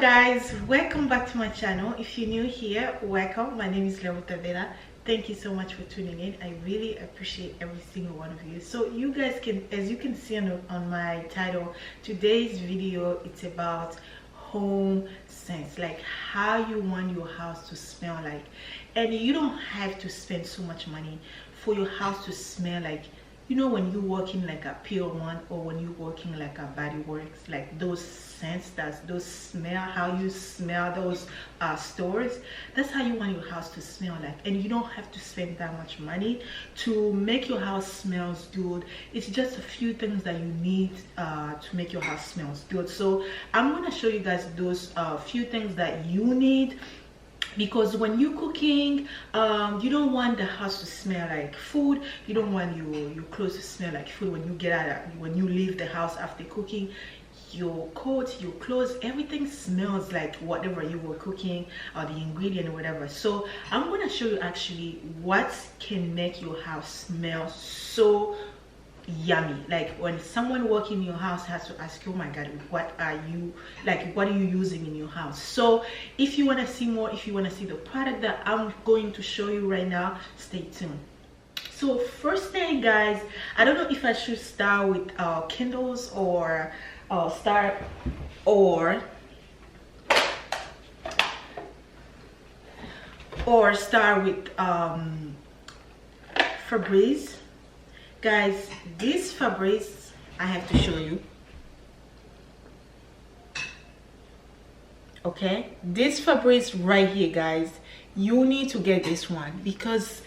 guys, welcome back to my channel. If you're new here, welcome. My name is Vela. Thank you so much for tuning in. I really appreciate every single one of you. So you guys can, as you can see on my title, today's video, it's about home scents, like how you want your house to smell like. And you don't have to spend so much money for your house to smell like, you know, when you walk in like a Pure One, or when you walk in like a Body Works, like those scents, those smell, how you smell those stores, that's how you want your house to smell like. And you don't have to spend that much money to make your house smells good. It's just a few things that you need to make your house smells good. So I'm going to show you guys those few things that you need, because when you're cooking, you don't want the house to smell like food. You don't want your clothes to smell like food when you get out when you leave the house after cooking. Your coat, your clothes, everything smells like whatever you were cooking, or the ingredient or whatever. So I'm going to show you actually what can make your house smell so yummy. Like when someone walking in your house has to ask you, oh my god, what are you, like, what are you using in your house? So if you want to see more, if you want to see the product that I'm going to show you right now, stay tuned. So first thing, guys, I don't know if I should start with candles or start with Febreze. Guys, this Febreze, I have to show you. Okay, this Febreze right here, guys, you need to get this one, because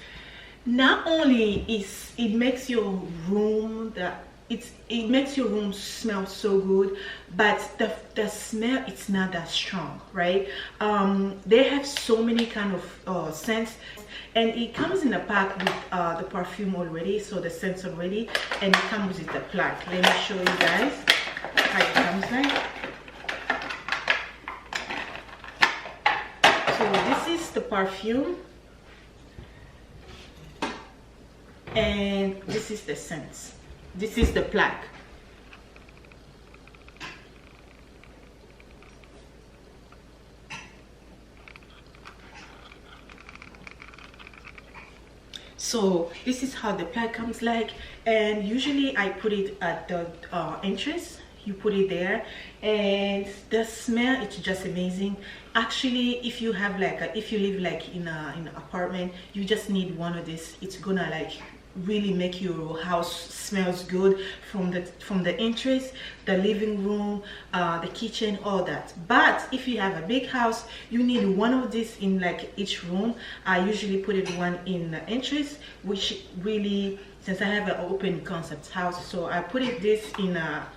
not only is it makes your room it makes your room smell so good, but the smell, it's not that strong, right? They have so many kind of scents, and it comes in a pack with the perfume already, so the scents already, and it comes with the plaque. Let me show you guys how it comes like. So this is the perfume, and this is the scents. This is the plaque. So this is how the plaque comes like, and usually I put it at the entrance. You put it there, and the smell, it's just amazing. Actually, if you have like if you live like in an apartment, you just need one of this. It's gonna like really make your house smells good from the entrance, the living room, the kitchen, all that. But if you have a big house, you need one of these in like each room. I usually put it one in the entrance, which really, since I have an open concept house, so I put it this in a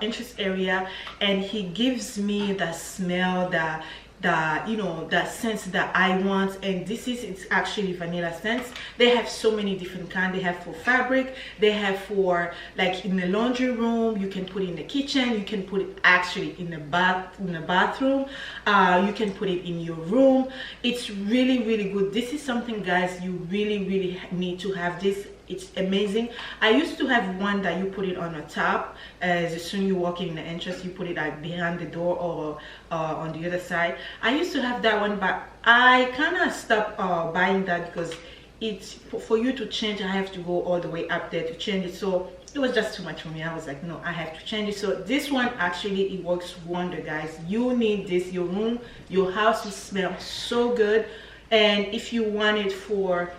entrance area, and he gives me the smell, you know, the scents that I want. And it's actually vanilla scents. They have so many different kinds. They have for fabric, they have for like in the laundry room, you can put it in the kitchen, you can put it actually in the bathroom, you can put it in your room. It's really good. This is something, guys, you really need to have this. It's amazing. I used to have one that you put it on the top. As soon as you walk in the entrance, you put it like behind the door or on the other side. I used to have that one, but I kind of stopped buying that, because it's for you to change, I have to go all the way up there to change it. So it was just too much for me. I was like, no, I have to change it. So this one, actually, it works wonder, guys. You need this. Your room, your house will smell so good. And if you want it for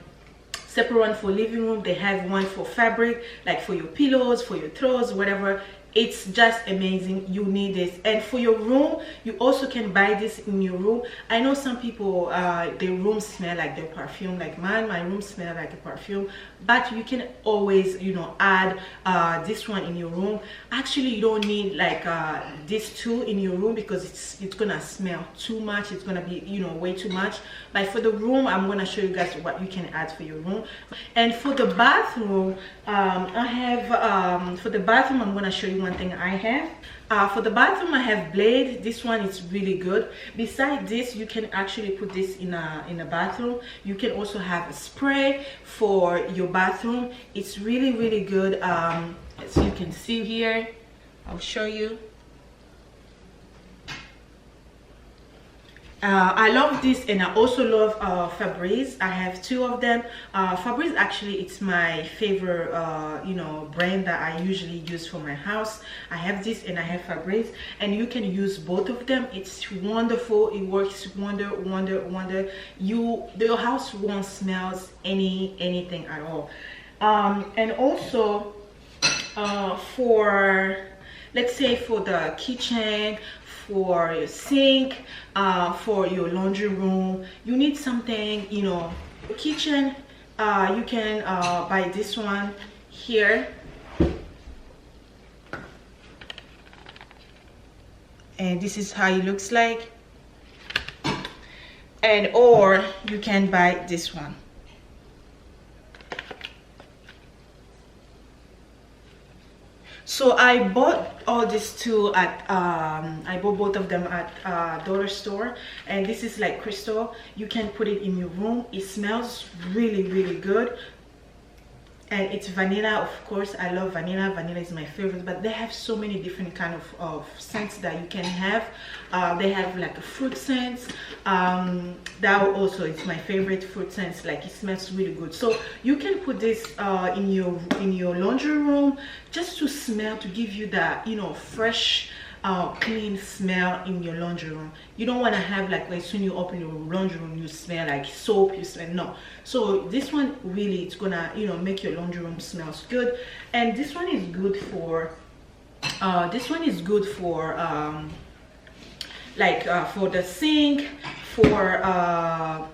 separate one for living room, they have one for fabric, like for your pillows, for your throws, whatever. It's just amazing. You need this. And for your room, you also can buy this in your room. I know some people, their rooms smell like their perfume, like mine. My room smell like a perfume, but you can always, you know, add this one in your room. Actually, you don't need like these two in your room, because it's gonna smell too much. It's gonna be, you know, way too much. But for the room, I'm gonna show you guys what you can add for your room. And for the bathroom, I have for the bathroom, I'm gonna show you one thing I have. For the bathroom, I have Blade. This one is really good. Besides this, you can actually put this in a bathroom. You can also have a spray for your bathroom. It's really good. As you can see here, I'll show you. I love this, and I also love Febreze. I have two of them. Febreze, actually, it's my favorite you know, brand that I usually use for my house. I have this and I have Febreze, and you can use both of them. It's wonderful. It works wonder. Your house won't smell anything at all. And also for, let's say, for the kitchen, for your sink, for your laundry room, you need something, you know, kitchen. You can buy this one here, and this is how it looks like. And or you can buy this one. So I bought all these two at I bought both of them at dollar store, and this is like crystal. You can put it in your room. It smells really good, and it's vanilla. Of course, I love vanilla. Vanilla is my favorite, but they have so many different kind of scents that you can have. They have like a fruit scents. That also is my favorite, fruit scents. Like, it smells really good. So you can put this in your laundry room, just to smell, to give you that, you know, fresh, clean smell in your laundry room. You don't want to have like as soon you open your laundry room, you smell like soap, you smell, no. So this one really, it's gonna, you know, make your laundry room smells good. And this one is good for for the sink, for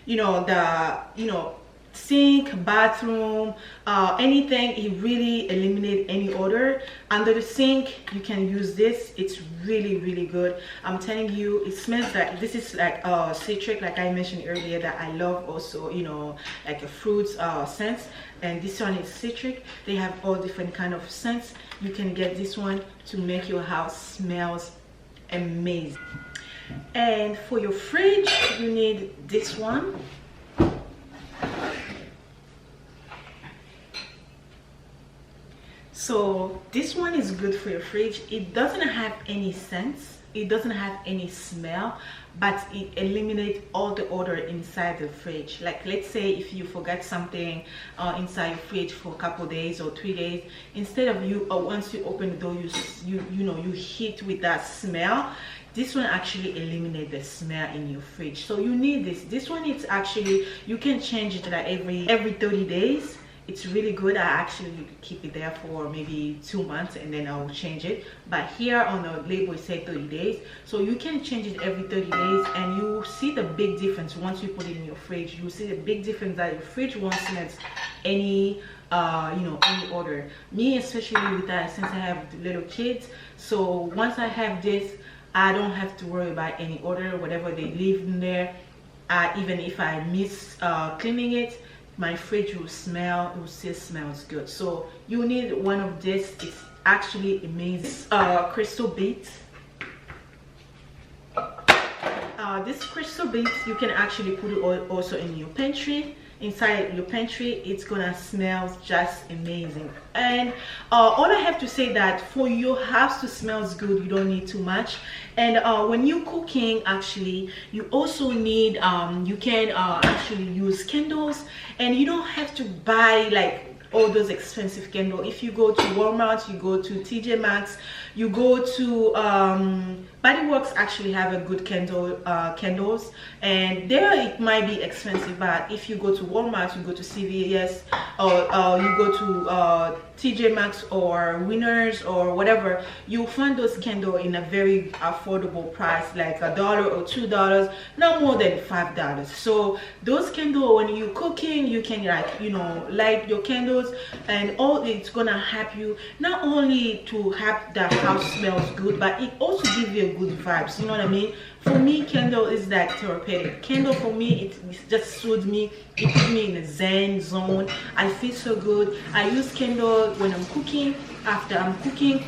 you know, sink, bathroom, anything. It really eliminates any odor under the sink. You can use this. It's really good. I'm telling you, it smells like, this is like citric, like I mentioned earlier, that I love also, you know, like a fruit scents. And this one is citric. They have all different kind of scents. You can get this one to make your house smells amazing. And for your fridge, you need this one. So this one is good for your fridge. It doesn't have any scents, it doesn't have any smell, but it eliminates all the odor inside the fridge. Like, let's say if you forgot something inside your fridge for a couple days or 3 days, instead of you once you open the door, you hit with that smell, this one actually eliminates the smell in your fridge. So you need this one. It's actually, you can change it like every 30 days. It's really good. I actually keep it there for maybe 2 months, and then I'll change it. But here on the label it says 30 days, so you can change it every 30 days, and you see the big difference once you put it in your fridge. You see the big difference that your fridge won't smell any any odor. Me especially, with that, since I have little kids, so once I have this, I don't have to worry about any odor, whatever they leave in there. Even if I miss cleaning it, my fridge will smell, it will still smells good. So you need one of this. It's actually amazing. Crystal beads. This crystal beads, you can actually put it also in your pantry. Inside your pantry, it's gonna smell just amazing. And all I have to say that for your house to smell good, you don't need too much. And when you're cooking, actually, you also need you can actually use candles, and you don't have to buy like all those expensive candles. If you go to Walmart, you go to TJ Maxx, you go to Body Works, actually have a good candles, and there it might be expensive, but if you go to Walmart, you go to CVS, or you go to TJ Maxx or Winners or whatever, you'll find those candles in a very affordable price, like $1 or $2, no more than $5. So those candles, when you're cooking, you can, like, light your candles, and all it's gonna help you not only to have the house smells good, but it also gives you a good vibes. You know what I mean? For me, candle is like therapeutic. Candle for me, it just soothes me. It puts me in a zen zone. I feel so good. I use candle when I'm cooking, after I'm cooking.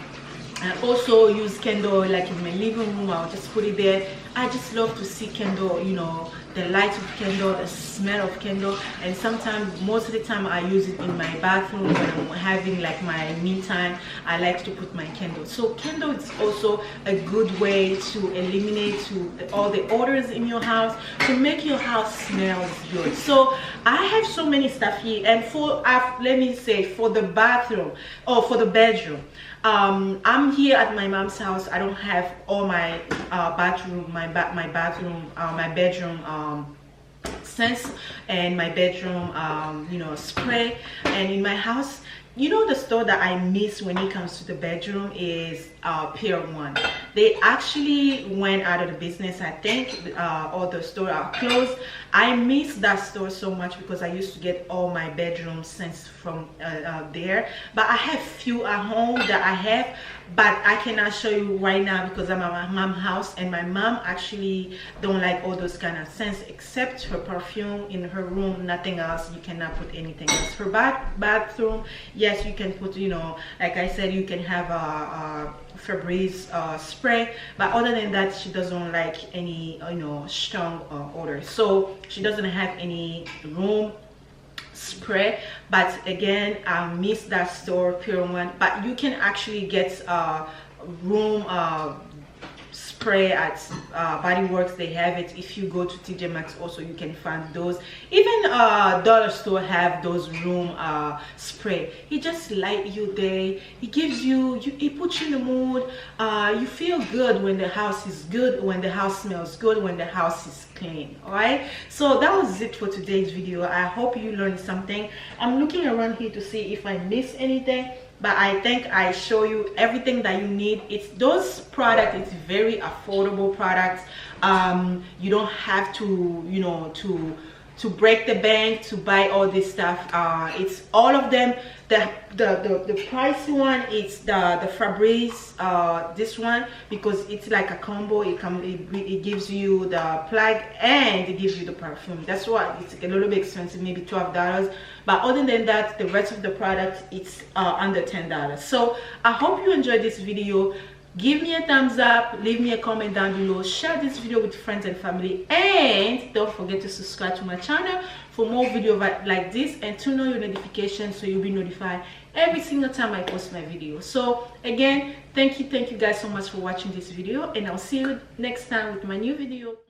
I also use candle like in my living room. I'll just put it there. I just love to see candle, you know, the light of candle, the smell of candle. And sometimes, most of the time, I use it in my bathroom when I'm having like my me time. I like to put my candle. So candle is also a good way to eliminate all the odors in your house, to make your house smells good. So I have so many stuff here, and let me say, for the bathroom or for the bedroom, I'm here at my mom's house. I don't have all my my bedroom scents and my bedroom you know, spray. And in my house, you know, the store that I miss when it comes to the bedroom is Perfume. They actually went out of the business, I think, or the store are closed. I miss that store so much because I used to get all my bedroom scents from there. But I have few at home that I have, but I cannot show you right now because I'm at my mom's house, and my mom actually don't like all those kind of scents except her perfume in her room. Nothing else. You cannot put anything else. Her bathroom, yes, you can put, you know, like I said, you can have a Febreze spray, but other than that, she doesn't like any, you know, strong odor. So she doesn't have any room spray. But again, I miss that store, Pure One. But you can actually get room spray at Body Works. They have it. If you go to TJ Maxx also, you can find those. Even dollar store have those room spray. It just light you day. It gives you, it puts you in the mood. You feel good when the house is good, when the house smells good, when the house is clean. All right, so that was it for today's video. I hope you learned something. I'm looking around here to see if I missed anything, but I think I show you everything that you need. It's those products, it's very affordable products. You don't have to, you know, to break the bank to buy all this stuff. It's all of them. The pricey one, it's the Febreze, this one, because it's like a combo. It gives you the plug and it gives you the perfume. That's why it's a little bit expensive, maybe $12. But other than that, the rest of the products, it's under $10. So I hope you enjoyed this video. Give me a thumbs up, leave me a comment down below, share this video with friends and family, and don't forget to subscribe to my channel for more videos like this, and turn on your notifications so you'll be notified every single time I post my video. So again, thank you guys so much for watching this video, and I'll see you next time with my new video.